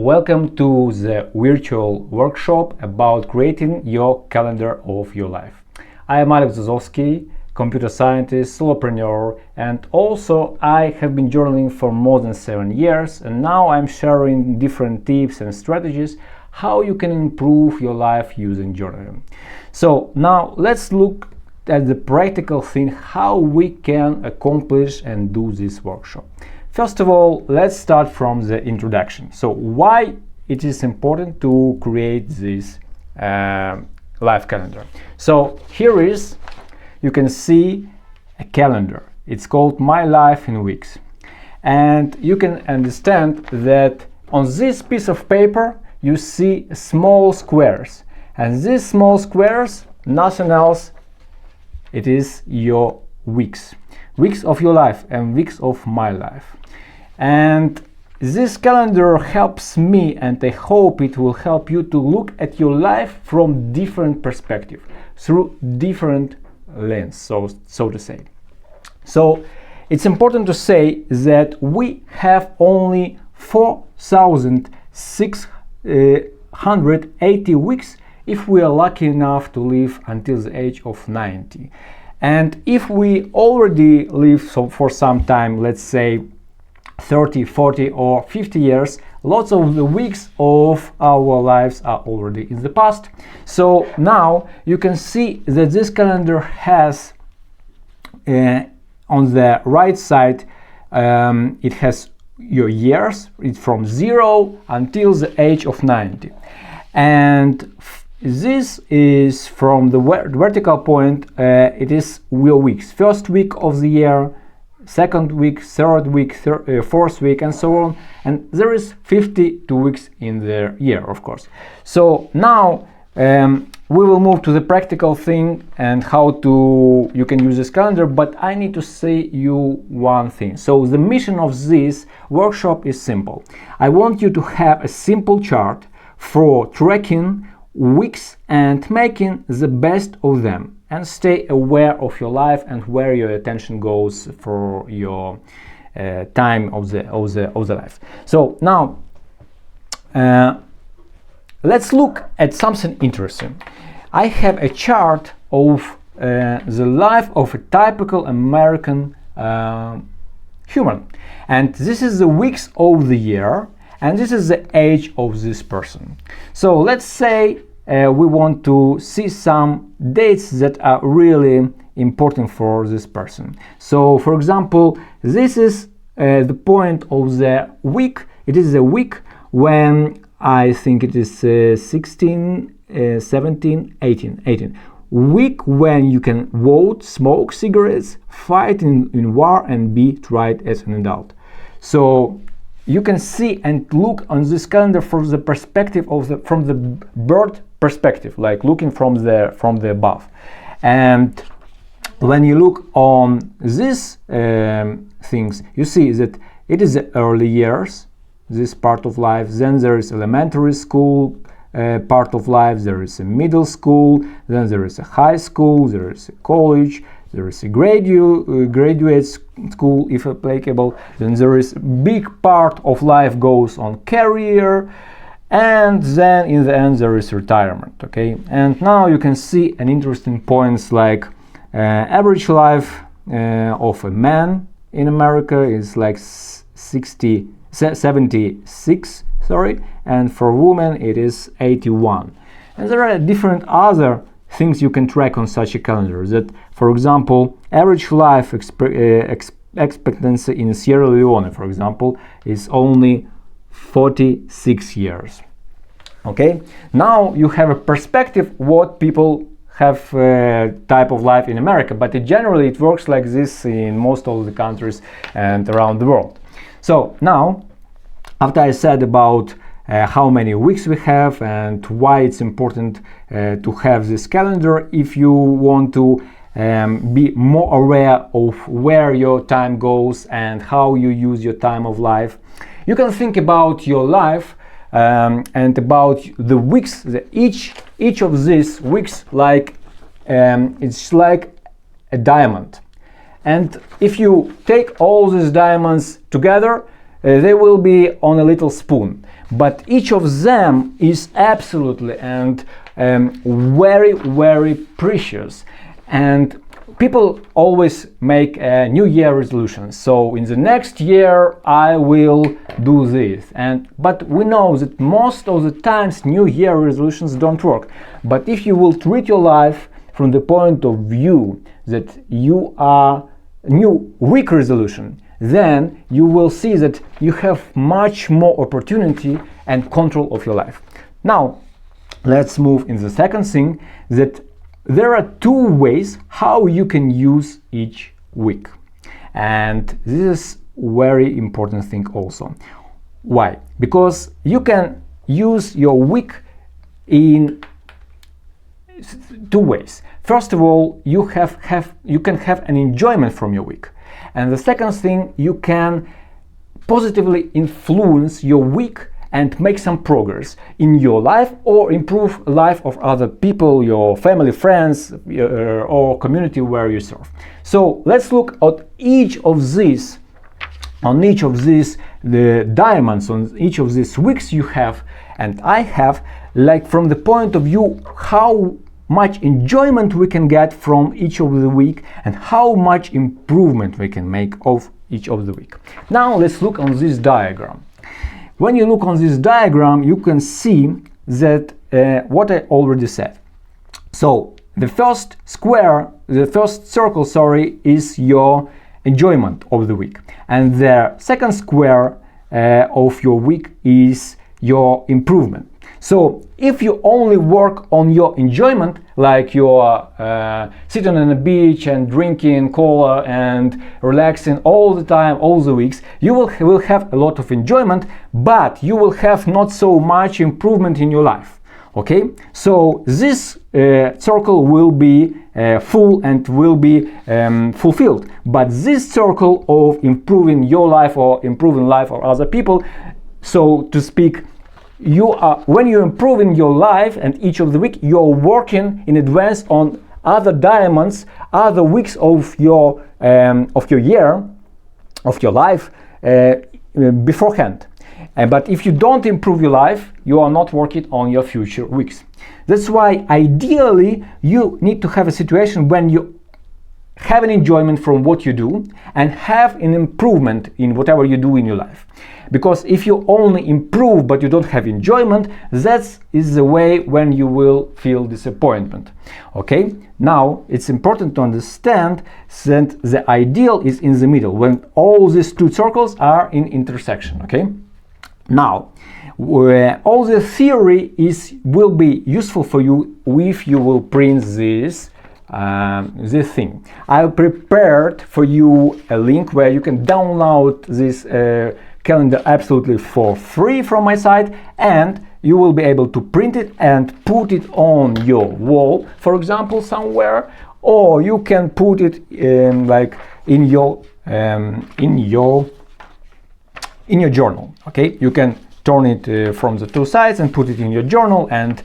welcome to the virtual workshop about creating your calendar of your life. I am Alex Zozowski, computer scientist, solopreneur, and also I have been journaling for more than 7 years, and now I'm sharing different tips and strategies how you can improve your life using journaling. So now let's look at the practical thing how we can accomplish and do this workshop. First of all, let's start from the introduction. So why it is important to create this life calendar. So here is, you can see a calendar. It's called My Life in Weeks. And you can understand that on this piece of paper you see small squares. And these small squares, nothing else, it is your weeks. Weeks of your life and weeks of my life. And this calendar helps me, and I hope it will help you to look at your life from different perspective, through different lens, so to say. So it's important to say that we have only 4,680 weeks if we are lucky enough to live until the age of 90. And if we already live for some time, let's say 30, 40 or 50 years, lots of the weeks of our lives are already in the past. So now you can see that this calendar has on the right side it has your years. It's from 0 until the age of 90, and this is from the vertical point, it is your weeks. First week of the year, second week, third week, fourth week, and so on. And there is 52 weeks in the year, of course. So now we will move to the practical thing and how to you can use this calendar. But I need to say you one thing. So the mission of this workshop is simple. I want you to have a simple chart for tracking weeks and making the best of them, and stay aware of your life and where your attention goes for your time of the life. So now let's look at something interesting. I have a chart of the life of a typical American human, and this is the weeks of the year, and this is the age of this person. So let's say we want to see some dates that are really important for this person. So for example, this is the point of the week. It is a week when I think it is 16, 17, 18. Week when you can vote, smoke cigarettes, fight in war, and be tried as an adult. So you can see and look on this calendar from the perspective of from the bird perspective, like looking from the above. And when you look on these things, you see that it is the early years, this part of life. Then there is elementary school part of life. There is a middle school. Then there is a high school. There is a college. There is a graduate school, if applicable. Then there is a big part of life goes on career, and then in the end there is retirement. Okay, and now you can see an interesting points like average life of a man in America is like 76, and for women it is 81. And there are different other things you can track on such a calendar. That, for example, average life expectancy in Sierra Leone, for example, is only 46 years. Okay, now you have a perspective what people have type of life in America, but generally it works like this in most of the countries and around the world. So now, after I said about how many weeks we have and why it's important to have this calendar, if you want to be more aware of where your time goes and how you use your time of life, you can think about your life and about the weeks. Each of these weeks, like it's like a diamond, and if you take all these diamonds together, they will be on a little spoon. but each of them is absolutely and very, very precious. And people always make a New Year resolution. So in the next year I will do this. But we know that most of the times New Year resolutions don't work. But if you will treat your life from the point of view that you are new week resolution, then you will see that you have much more opportunity and control of your life. Now, let's move in the second thing, that there are two ways how you can use each week. And this is very important thing also. Why? Because you can use your week in two ways. First of all, you can have an enjoyment from your week. And the second thing, you can positively influence your week and make some progress in your life or improve life of other people, your family, friends, or community where you serve. So let's look at each of these, the diamonds on each of these weeks you have, and I have, like from the point of view how much enjoyment we can get from each of the week and how much improvement we can make of each of the week. Now let's look on this diagram. When you look on this diagram, you can see that what I already said. So the first circle, is your enjoyment of the week, and the second square of your week is your improvement. So if you only work on your enjoyment, like you're sitting on the beach and drinking cola and relaxing all the time, all the weeks, you will have a lot of enjoyment, but you will have not so much improvement in your life. Okay, so this circle will be full and will be fulfilled, but this circle of improving your life or improving life of other people, so to speak, when you're improving your life and each of the week, you're working in advance on other diamonds, other weeks of your year, of your life beforehand. But if you don't improve your life, you are not working on your future weeks. That's why ideally you need to have a situation when you have an enjoyment from what you do and have an improvement in whatever you do in your life. Because if you only improve but you don't have enjoyment, that is the way when you will feel disappointment. Okay, now it's important to understand that the ideal is in the middle, when all these two circles are in intersection. Okay, now all the theory will be useful for you if you will print this thing. I prepared for you a link where you can download this calendar absolutely for free from my site, and you will be able to print it and put it on your wall, for example, somewhere, or you can put it in your journal. Okay, you can turn it from the two sides and put it in your journal, and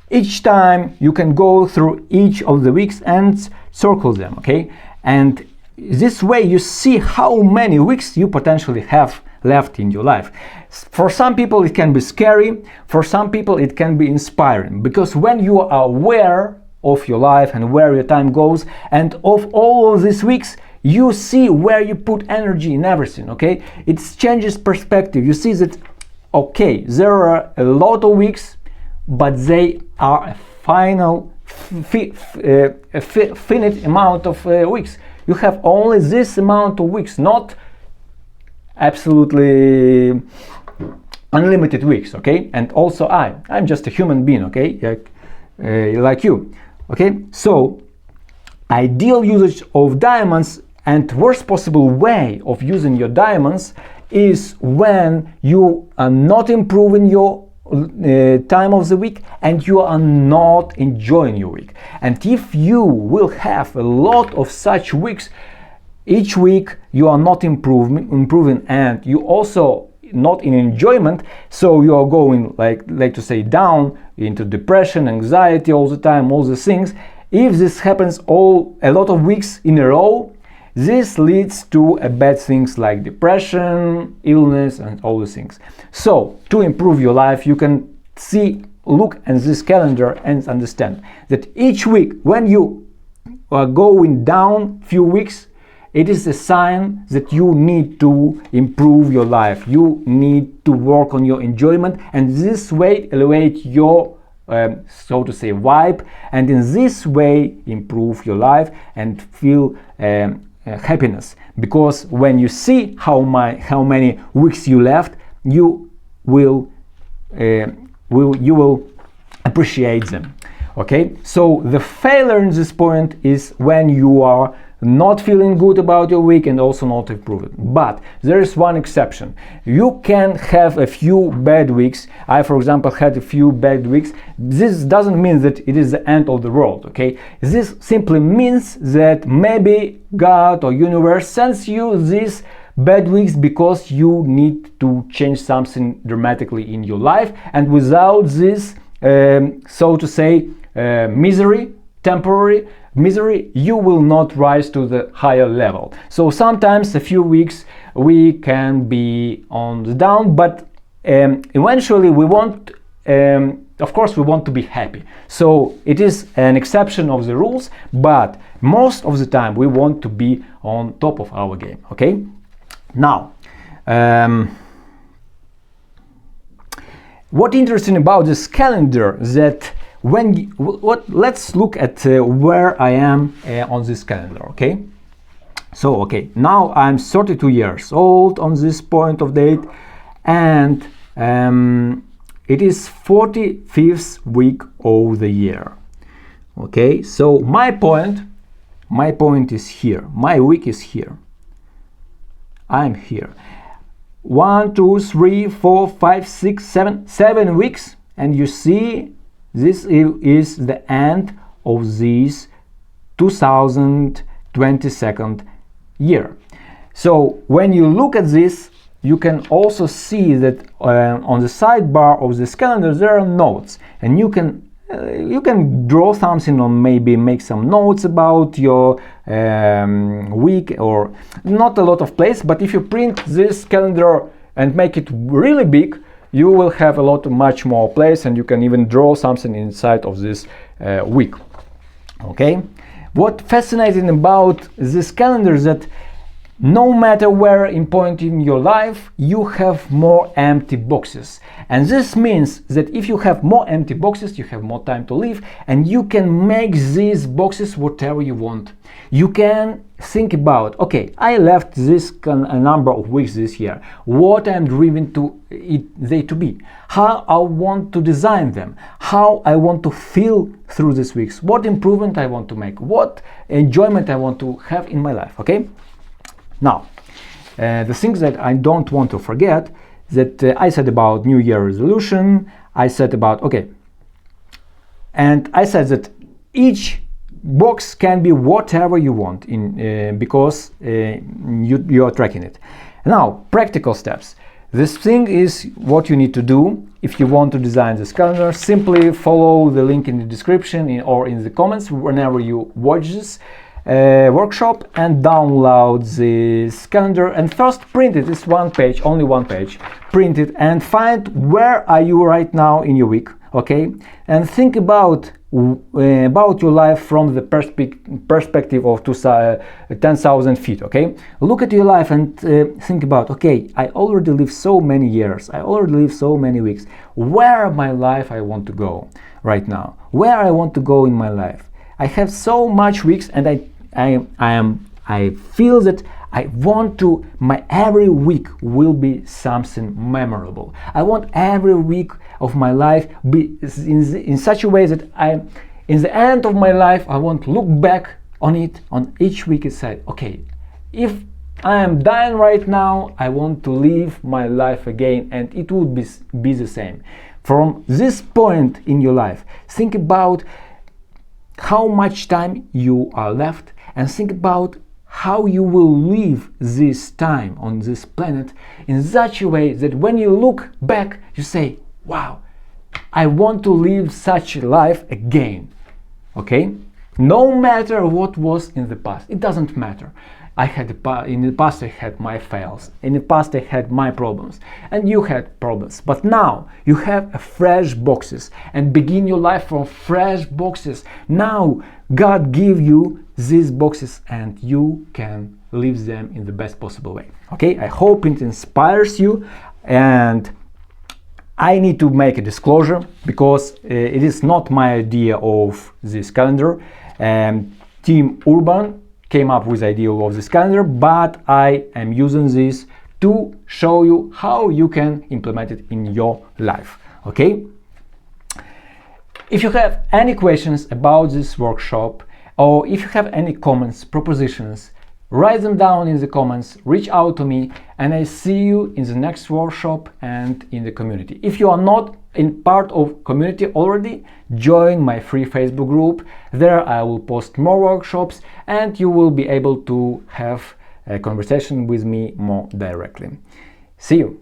each time you can go through each of the weeks and circle them. Okay, and this way you see how many weeks you potentially have left in your life. For some people it can be scary, for some people it can be inspiring, because when you are aware of your life and where your time goes and of all of these weeks, you see where you put energy in everything. Okay, it changes perspective. You see that okay, there are a lot of weeks, but they are a final finite amount of weeks. You have only this amount of weeks, not absolutely unlimited weeks. Okay, and also I'm just a human being. Okay, like you. Okay, so ideal usage of diamonds and worst possible way of using your diamonds is when you are not improving your time of the week and you are not enjoying your week. And if you will have a lot of such weeks, each week you are not improving, and you also not in enjoyment, so you are going like to say down into depression, anxiety all the time, all the things. If this happens a lot of weeks in a row, this leads to bad things like depression, illness, and all these things. So to improve your life, you can look at this calendar and understand that each week when you are going down few weeks, it is a sign that you need to improve your life. You need to work on your enjoyment, and this way elevate your so to say vibe, and in this way improve your life and feel happiness. Because when you see how many weeks you left, you will appreciate them. Okay, so the failure in this point is when you are not feeling good about your week and also not improving. But there is one exception. You can have a few bad weeks. I, for example, had a few bad weeks. This doesn't mean that it is the end of the world. Okay, this simply means that maybe God or universe sends you these bad weeks because you need to change something dramatically in your life, and without this so to say temporary misery, you will not rise to the higher level. So sometimes a few weeks we can be on the down, but eventually we want, of course we want to be happy. So it is an exception of the rules, but most of the time we want to be on top of our game. Okay, now what interesting about this calendar that let's look at where I am on this calendar. Okay, so okay, now I'm 32 years old on this point of date, and it is 45th week of the year. Okay, so my point is here, my week is here, I'm here. 1, 2, 3, 4, 5, 6, 7 weeks, and you see this is the end of this 2022 year. So when you look at this, you can also see that on the sidebar of this calendar there are notes, and you can draw something or maybe make some notes about your week, or not a lot of place, but if you print this calendar and make it really big, you will have much more place, and you can even draw something inside of this week. Okay, what fascinating about this calendar is that no matter where in point in your life, you have more empty boxes. And this means that if you have more empty boxes, you have more time to live, and you can make these boxes whatever you want. You can think about, okay, I left this a number of weeks this year. What I'm driven to they to be, how I want to design them, how I want to feel through these weeks, what improvement I want to make, what enjoyment I want to have in my life. Okay. Now, the things that I don't want to forget, that I said about New Year resolution, I said about, okay, and I said that each box can be whatever you want in because you are tracking it. Now, practical steps. This thing is what you need to do if you want to design this calendar. Simply follow the link in the description or in the comments whenever you watch this workshop, and download this calendar, and first print it. It's one page, only one page. Print it and find where are you right now in your week. Okay, and think about your life from the perspective of 10,000 feet. Okay, look at your life and think about, okay, I already lived so many years, I already lived so many weeks. Where my life I want to go right now, where I want to go in my life. I have so much weeks, and I feel that I want to, my every week will be something memorable. I want every week of my life be in such a way that in the end of my life, I want to look back on it, on each week and say, okay, if I am dying right now, I want to live my life again, and it would be the same. From this point in your life, think about how much time you are left, and think about how you will live this time on this planet in such a way that when you look back, you say, wow, I want to live such a life again. Okay? No matter what was in the past, it doesn't matter. in the past I had my fails, in the past I had my problems, and you had problems. But now you have a fresh boxes and begin your life from fresh boxes. Now God give you these boxes and you can live them in the best possible way. Okay, I hope it inspires you. And I need to make a disclosure because it is not my idea of this calendar. Team Urban came up with the idea of this calendar, but I am using this to show you how you can implement it in your life. Okay? If you have any questions about this workshop, or if you have any comments, propositions, write them down in the comments, reach out to me, and I see you in the next workshop and in the community. If you are not in part of community already, join my free Facebook group. There I will post more workshops and you will be able to have a conversation with me more directly. See you!